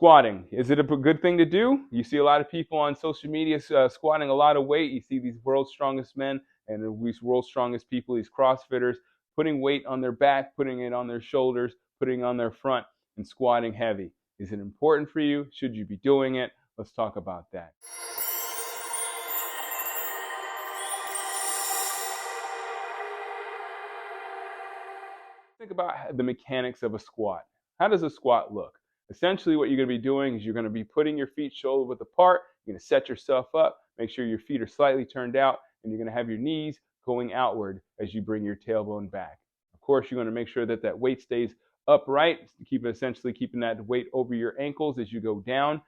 Squatting, is it a good thing to do? You see a lot of people on social media squatting a lot of weight. You see these world's strongest men and these world's strongest people, these CrossFitters, putting weight on their back, putting it on their shoulders, putting it on their front, and squatting heavy. Is it important for you? Should you be doing it? Let's talk about that. Think about the mechanics of a squat. How does a squat look? Essentially, what you're going to be doing is you're going to be putting your feet shoulder width apart. You're going to set yourself up, make sure your feet are slightly turned out, and you're going to have your knees going outward as you bring your tailbone back. Of course, you're going to make sure that that weight stays upright, essentially keeping that weight over your ankles as you go down.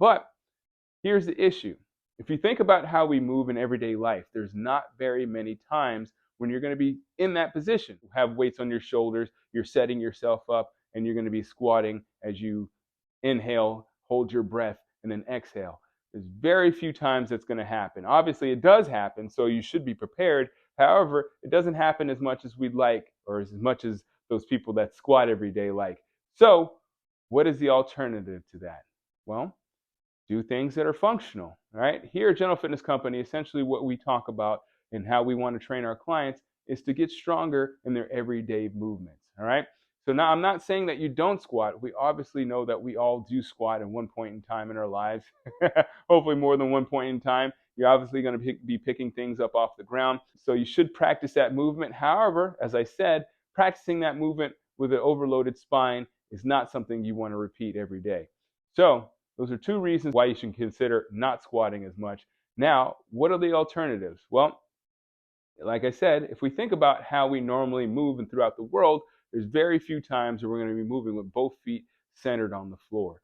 But here's the issue. If you think about how we move in everyday life, there's not very many times when you're going to be in that position. You have weights on your shoulders, you're setting yourself up, and you're going to be squatting as you inhale, hold your breath, and then exhale. There's very few times that's going to happen. Obviously, it does happen, so you should be prepared. However, it doesn't happen as much as we'd like, or as much as those people that squat every day like. So, what is the alternative to that? Well, do things that are functional, right? Here at General Fitness Company, essentially what we talk about and how we want to train our clients is to get stronger in their everyday movements, all right? So now I'm not saying that you don't squat. We obviously know that we all do squat at one point in time in our lives, hopefully more than one point in time. You're obviously going to be picking things up off the ground. So you should practice that movement. However, as I said, practicing that movement with an overloaded spine is not something you want to repeat every day. So those are two reasons why you should consider not squatting as much. Now, what are the alternatives? Well, like I said, if we think about how we normally move and throughout the world, there's very few times where we're going to be moving with both feet centered on the floor.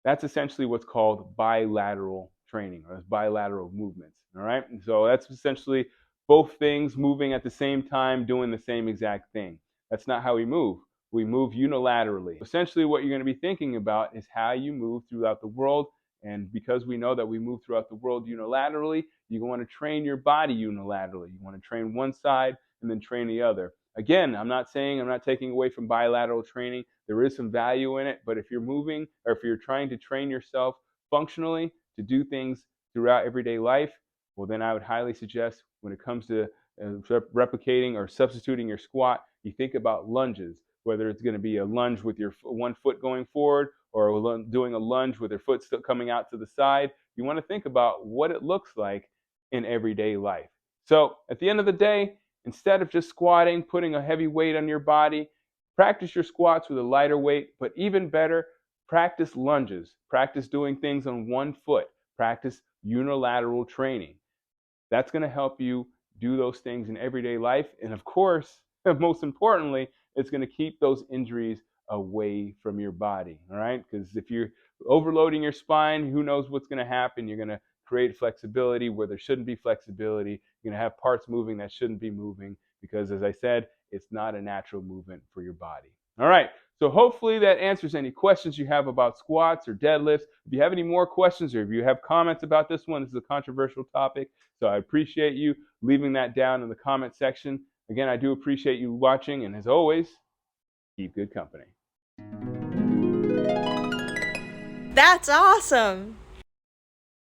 That's essentially what's called bilateral training, or bilateral movements. All right. And so that's essentially both things moving at the same time, doing the same exact thing. That's not how we move. We move unilaterally. Essentially, what you're going to be thinking about is how you move throughout the world. And because we know that we move throughout the world unilaterally, you want to train your body unilaterally. You want to train one side and then train the other. Again, I'm not taking away from bilateral training. There is some value in it, but if you're moving or if you're trying to train yourself functionally to do things throughout everyday life, well, then I would highly suggest when it comes to replicating or substituting your squat, you think about lunges, whether it's going to be a lunge with your one foot going forward or doing a lunge with your foot still coming out to the side. You want to think about what it looks like in everyday life. So at the end of the day, instead of just squatting, putting a heavy weight on your body, practice your squats with a lighter weight, but even better, practice lunges. Practice doing things on one foot. Practice unilateral training. That's going to help you do those things in everyday life. And of course, most importantly, it's going to keep those injuries away from your body, all right? Because if you're overloading your spine, who knows what's going to happen? You're going to create flexibility where there shouldn't be flexibility. You're going to have parts moving that shouldn't be moving because, as I said, it's not a natural movement for your body. All right, so hopefully that answers any questions you have about squats or deadlifts. If you have any more questions or if you have comments about this one, this is a controversial topic, so I appreciate you leaving that down in the comment section. Again, I do appreciate you watching, and as always, keep good company. That's awesome!